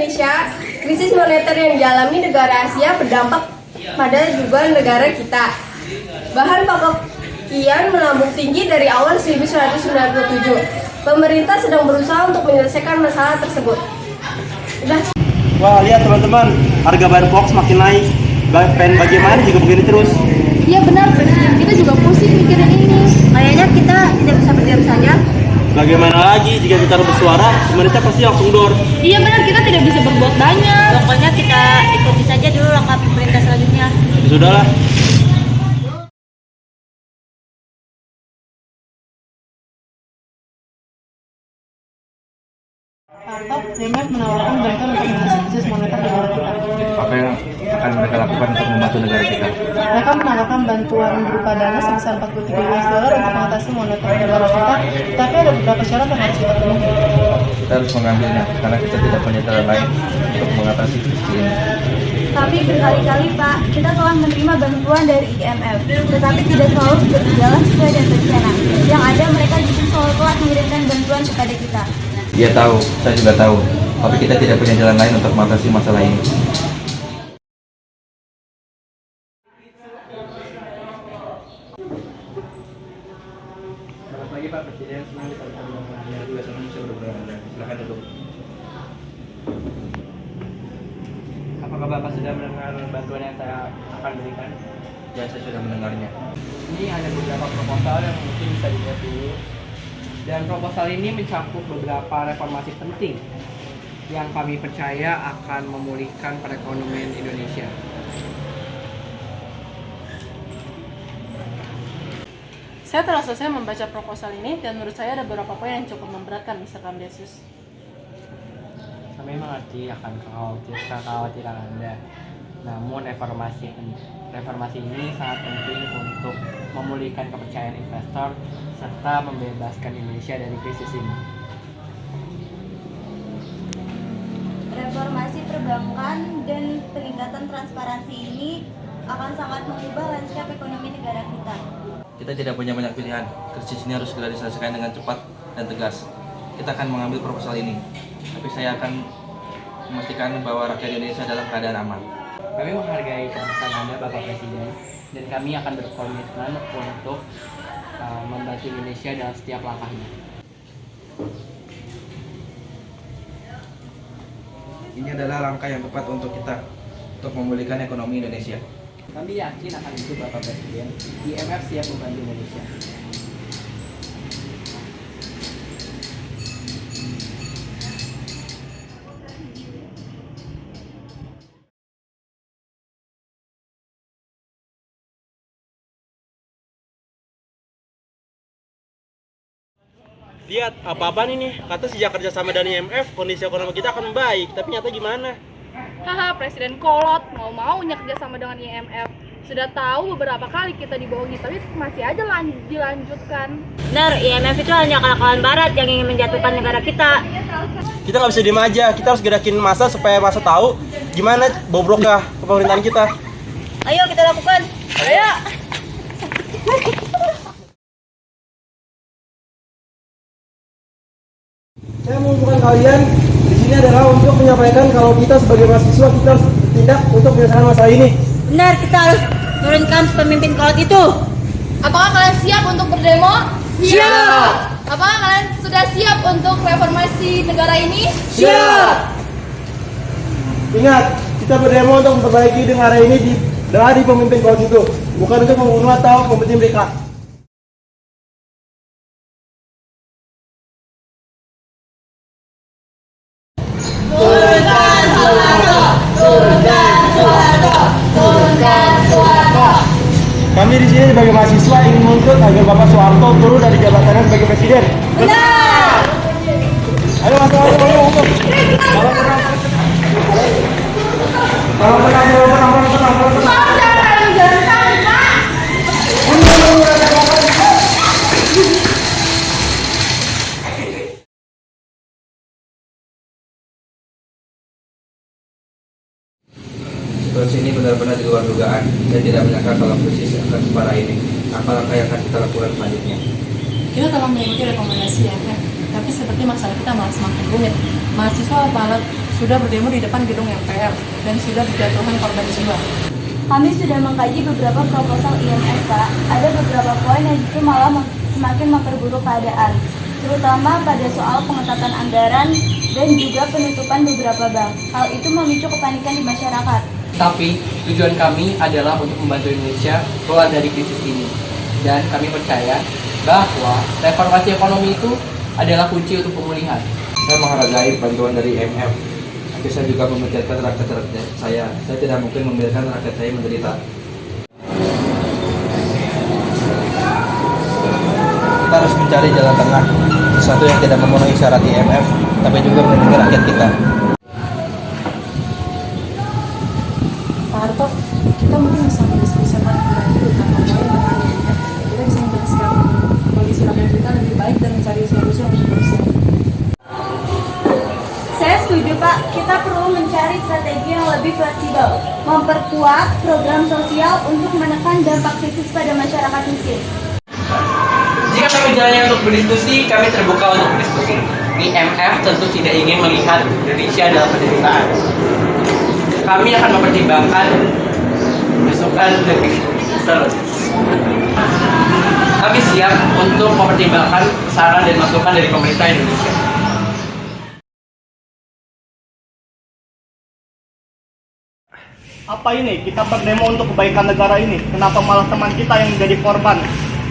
Indonesia, krisis moneter yang dialami negara Asia berdampak pada juga negara kita. Bahan pokok kian melambung tinggi dari awal 1997. Pemerintah sedang berusaha untuk menyelesaikan masalah tersebut. Wah, lihat teman-teman, harga bahan pokok semakin naik. Pengen bagaimana juga begini terus. Iya benar, Presiden. Kita juga pusing mikirin ini. Kayaknya kita tidak bisa berdiam saja. Bagaimana lagi jika kita bersuara, pemerintah pasti langsung door. Iya benar, kita tidak bisa berbuat banyak. Pokoknya kita ikuti saja dulu langkah pemerintah selanjutnya. Ya sudahlah. Atau IMF menawarkan bantuan untuk mengatasi krisis moneter negara kita. Apa yang akan mereka lakukan untuk membantu negara kita? Mereka menawarkan bantuan berupa dana sebesar 43 US dollar untuk mengatasi moneter negara kita, tapi ada beberapa syarat yang harus kita penuhi. Kita harus mengambilnya karena kita tidak punya cara lain untuk mengatasi krisis ini. Tapi berkali-kali Pak, kita telah menerima bantuan dari IMF, tetapi tidak selalu berjalan sesuai dengan rencana. Yang ada mereka justru selalu telah mengirimkan bantuan kepada kita. Dia tahu, saya juga tahu, tapi kita tidak punya jalan lain untuk mengatasi masalah ini. Selamat pagi Pak Presiden, senang bisa bertemu dengan Anda. Juga senang bisa bertemu dengan Anda. Silakan duduk. Apakah Bapak sudah mendengar bantuan yang saya akan berikan? Ya, saya sudah mendengarnya. Ini ada beberapa proposal yang mungkin bisa dilihat dulu. Dan proposal ini mencakup beberapa reformasi penting yang kami percaya akan memulihkan perekonomian Indonesia. Saya telah selesai membaca proposal ini dan menurut saya ada beberapa poin yang cukup memberatkan, Mr. Kamdesius. Kami mengerti akan kekhawatiran Anda. Namun reformasi ini sangat penting untuk memulihkan kepercayaan investor serta membebaskan Indonesia dari krisis ini. Reformasi perbankan dan peningkatan transparansi ini akan sangat mengubah lanskap ekonomi negara kita. Kita tidak punya banyak pilihan. Krisis ini harus segera diselesaikan dengan cepat dan tegas. Kita akan mengambil proposal ini, tapi saya akan memastikan bahwa rakyat Indonesia dalam keadaan aman. Kami menghargai keputusan Anda, Bapak Presiden, dan kami akan berkomitmen untuk membantu Indonesia dalam setiap langkahnya. Ini adalah langkah yang tepat untuk kita, untuk memulihkan ekonomi Indonesia. Kami yakin akan itu, Bapak Presiden. IMF siap membantu Indonesia. Lihat, apa-apaan ini? Kata sejak kerjasama dengan IMF, kondisi ekonomi kita akan membaik. Tapi nyata gimana? Haha, Presiden kolot, mau-maunya kerjasama dengan IMF. Sudah tahu beberapa kali kita dibohongi, tapi masih aja dilanjutkan. Benar, IMF itu hanya akal-akalan barat yang ingin menjatuhkan negara kita. Kita nggak bisa diem aja. Kita harus gerakin massa supaya massa tahu gimana bobroknya pemerintahan kita. Ayo kita lakukan. Ayo. Saya mengumpulkan kalian di sini adalah untuk menyampaikan kalau kita sebagai mahasiswa kita harus bertindak untuk menyelesaikan masalah ini. Benar, kita harus turunkan pemimpin kolot itu. Apakah kalian siap untuk berdemo? Siap. Apakah kalian sudah siap untuk reformasi negara ini? Siap. Ingat, kita berdemo untuk memperbaiki negara ini dari pemimpin kolot itu, bukan untuk membunuh atau membenci mereka. Kami di sini sebagai mahasiswa ingin menuntut agar Bapak Soeharto turun dari jabatannya sebagai presiden. Benar. Ayo masuk. Situasi ini benar-benar di luar dugaan. Saya tidak menyangka kalau krisis akan separah ini. Apa langkah yang akan kita lakukan selanjutnya? Kita telah mengikuti rekomendasi IMF, tapi seperti masalah kita malah semakin rumit. Mahasiswa malah sudah berdemo di depan gedung MPR dan sudah berjatuhan korban jiwa. Kami sudah mengkaji beberapa proposal IMF, Pak. Ada beberapa poin yang justru malah semakin memperburuk keadaan, terutama pada soal pengetatan anggaran dan juga penutupan beberapa bank. Hal itu memicu kepanikan di masyarakat. Tapi tujuan kami adalah untuk membantu Indonesia keluar dari krisis ini. Dan kami percaya bahwa reformasi ekonomi itu adalah kunci untuk pemulihan. Saya menghargai bantuan dari IMF, tapi saya juga memikirkan rakyat saya. Saya tidak mungkin membiarkan rakyat saya menderita. Kita harus mencari jalan tengah, sesuatu yang tidak memenuhi syarat IMF, tapi juga melindungi rakyat kita. Pak Harto, kita mungkin bisa mendiskusikan kembali tentang pembayaran dengan IMF. Kita bisa menjelaskan kondisi rakyat kita lebih baik dan mencari solusi yang bersih. Saya setuju, Pak. Kita perlu mencari strategi yang lebih fleksibel, memperkuat program sosial untuk menekan dampak krisis pada masyarakat miskin. Jika kami jalannya untuk berdiskusi, kami terbuka untuk berdiskusi. IMF tentu tidak ingin melihat Indonesia dalam penderitaan. Kami akan mempertimbangkan masukan lebih terus. Kami siap untuk mempertimbangkan saran dan masukan dari pemerintah Indonesia. Apa ini? Kita berdemo untuk kebaikan negara ini. Kenapa malah teman kita yang menjadi korban?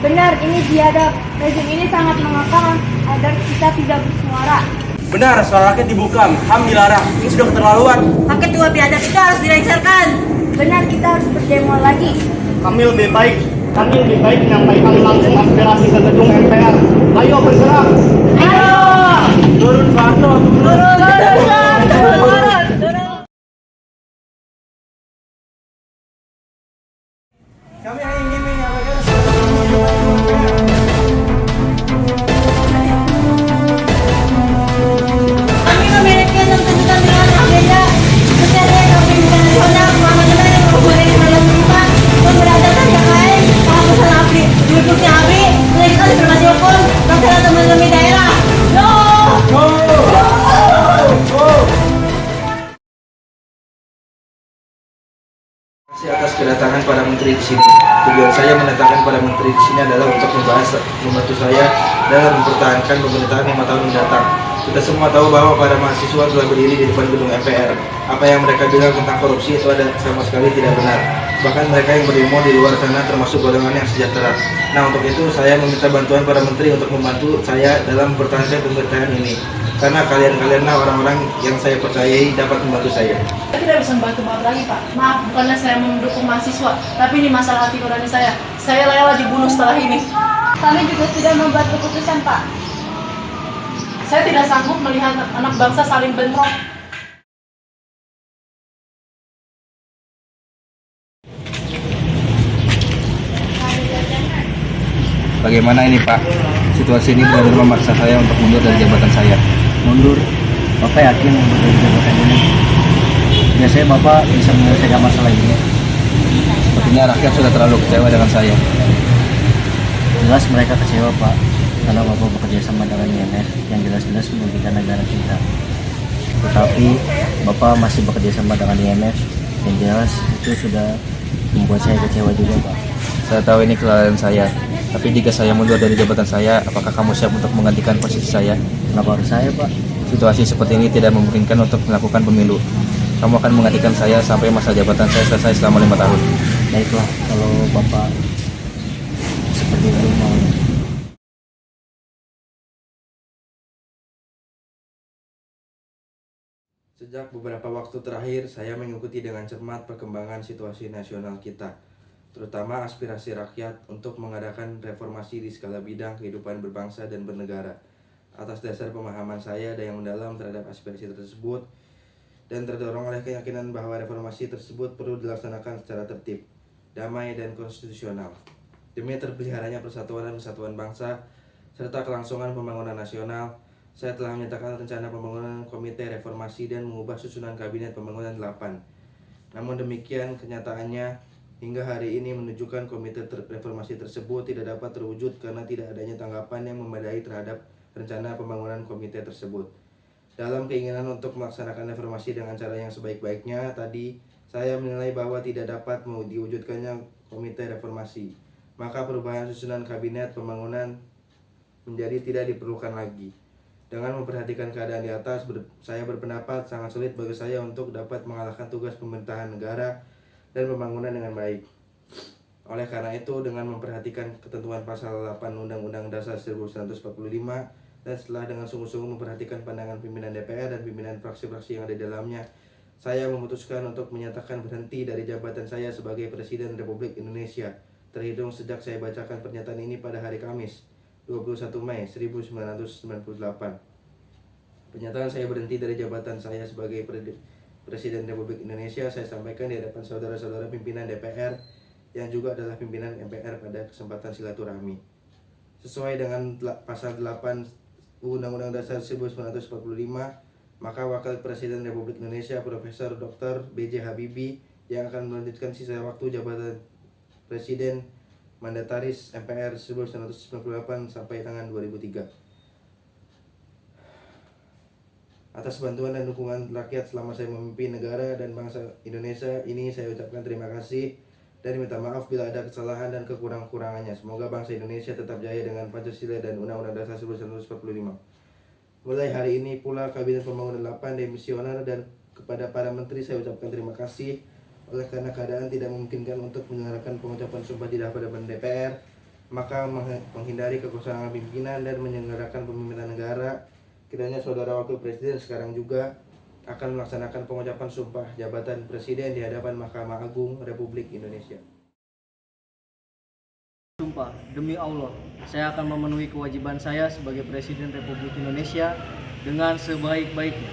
Benar, ini biadab. Rezim ini sangat mengekang agar kita tidak bersuara. Benar, suara rakyat dibungkam, HAM dilarang. Ini sudah keterlaluan. Paket dua biadab itu harus dilengsarkan. Benar, kita harus berdemo lagi. Kami lebih baik menyampaikan langsung aspirasi ke gedung MPR. Ayo bergerak. Ayo! Turun Soeharto, turun. Kami hanya ingin menyampaikan Kami memiliki 6 tuntutan dengan agenda mencari kepemimpinan nasional, amandemen yang memperoleh dalam kehidupan, pemberantasan yang lain, penghapusan ABRI, berikutnya ABRI, melanjutkan reformasi hukum, pelaksanaan otonomi daerah. No! Terima kasih atas kedatangan para menteri di sini. Tujuan saya mendatangkan para menteri di sini adalah untuk membantu saya dalam mempertahankan pemerintahan 5 tahun mendatang. Kita semua tahu bahwa para mahasiswa telah berdiri di depan gedung MPR. Apa yang mereka bilang tentang korupsi itu ada sama sekali tidak benar. Bahkan mereka yang berdemo di luar sana termasuk golongan yang sejahtera. Nah, untuk itu saya meminta bantuan para menteri untuk membantu saya dalam mempertahankan pemerintahan ini. Karena kalian-kalianlah orang-orang yang saya percayai dapat membantu saya. Saya tidak bisa membantu maaf lagi, Pak. Maaf, bukannya saya mendukung mahasiswa, tapi ini masalah hati nurani saya. Saya rela dibunuh setelah ini. Kami juga sudah membuat keputusan, Pak. Saya tidak sanggup melihat anak bangsa saling bentrok. Bagaimana ini, Pak? Situasi ini benar-benar memaksa saya untuk mundur dari jabatan saya. mundur. Bapak yakin mundur dari jabatan ini? Biasanya Bapak bisa menyelesaikan masalah ini. Sepertinya rakyat sudah terlalu kecewa dengan saya. Jelas mereka kecewa, Pak, karena Bapak bekerja sama dengan IMF yang jelas-jelas merugikan negara kita. Tetapi Bapak masih bekerja sama dengan IMF yang jelas itu sudah membuat saya kecewa juga, Pak. Saya tahu ini kesalahan saya, tapi jika saya mundur dari jabatan saya, apakah kamu siap untuk menggantikan posisi saya? Kenapa harus saya, Pak? Situasi seperti ini tidak memungkinkan untuk melakukan pemilu. Kamu akan menggantikan saya sampai masa jabatan saya selesai selama 5 tahun. Baiklah, kalau Bapak seperti itu mau. Sejak beberapa waktu terakhir, saya mengikuti dengan cermat perkembangan situasi nasional kita, terutama aspirasi rakyat untuk mengadakan reformasi di segala bidang kehidupan berbangsa dan bernegara. Atas dasar pemahaman saya yang mendalam terhadap aspirasi tersebut, dan terdorong oleh keyakinan bahwa reformasi tersebut perlu dilaksanakan secara tertib, damai, dan konstitusional, demi terpeliharanya persatuan dan kesatuan bangsa, serta kelangsungan pembangunan nasional. Saya telah menyatakan rencana pembangunan Komite Reformasi dan mengubah susunan Kabinet Pembangunan 8. Namun demikian, kenyataannya hingga hari ini menunjukkan Komite Reformasi tersebut tidak dapat terwujud karena tidak adanya tanggapan yang memadai terhadap rencana pembangunan komite tersebut. Dalam keinginan untuk melaksanakan reformasi dengan cara yang sebaik-baiknya, tadi saya menilai bahwa tidak dapat mau diwujudkannya komite reformasi. Maka perubahan susunan kabinet pembangunan menjadi tidak diperlukan lagi. Dengan memperhatikan keadaan di atas, saya berpendapat sangat sulit bagi saya untuk dapat mengalahkan tugas pemerintahan negara dan pembangunan dengan baik. Oleh karena itu, dengan memperhatikan ketentuan pasal 8 Undang-Undang Dasar 1945 dan setelah dengan sungguh-sungguh memperhatikan pandangan pimpinan DPR dan pimpinan fraksi-fraksi yang ada di dalamnya, saya memutuskan untuk menyatakan berhenti dari jabatan saya sebagai Presiden Republik Indonesia, terhitung sejak saya bacakan pernyataan ini pada hari Kamis, 21 Mei 1998. Pernyataan saya berhenti dari jabatan saya sebagai Presiden Republik Indonesia saya sampaikan di hadapan saudara-saudara pimpinan DPR yang juga adalah pimpinan MPR pada kesempatan silaturahmi. Sesuai dengan pasal 8 Undang-Undang Dasar 1945, maka Wakil Presiden Republik Indonesia Profesor Dr. B.J. Habibie yang akan melanjutkan sisa waktu jabatan Presiden Mandataris MPR 1998 sampai tangan 2003. Atas bantuan dan dukungan rakyat selama saya memimpin negara dan bangsa Indonesia ini, saya ucapkan terima kasih dan minta maaf bila ada kesalahan dan kekurangan-kurangannya. Semoga bangsa Indonesia tetap jaya dengan Pancasila dan Undang-Undang Dasar 1945. Mulai hari ini pula Kabinet Pembangunan 8 demisioner dan kepada para menteri saya ucapkan terima kasih oleh karena keadaan tidak memungkinkan untuk menyelenggarakan pengucapan sumpah di hadapan DPR, maka menghindari kekosongan pimpinan dan menyelenggarakan pemimpinan negara, kiranya Saudara Wakil Presiden sekarang juga akan melaksanakan pengucapan sumpah jabatan Presiden di hadapan Mahkamah Agung Republik Indonesia. Sumpah, demi Allah, saya akan memenuhi kewajiban saya sebagai Presiden Republik Indonesia dengan sebaik-baiknya.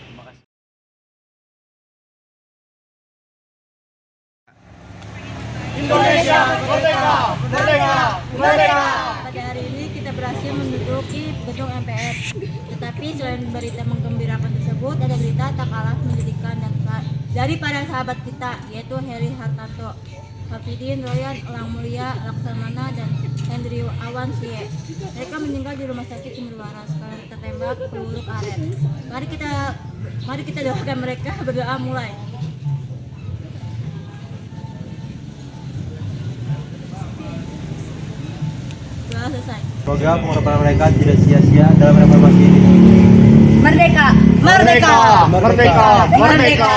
Terima kasih. Indonesia merdeka, merdeka, merdeka. Pada hari ini kita berhasil menduduki gedung MPR. Tetapi selain berita menggembirakan tersebut, ada berita tak kalah menyedihkan dari para sahabat kita, yaitu Heri Hartanto, Hafidin Royan, Elang Mulia, Laksamana, dan Hendri Awan Sie. Mereka meninggal di rumah sakit Sumberwaras karena tertembak peluru karet. Mari kita doakan mereka, berdoa mulai. Doa selesai. Semoga pengorbanan mereka tidak sia-sia dalam reformasi ini. Merdeka! Merdeka! Merdeka! Merdeka! Merdeka!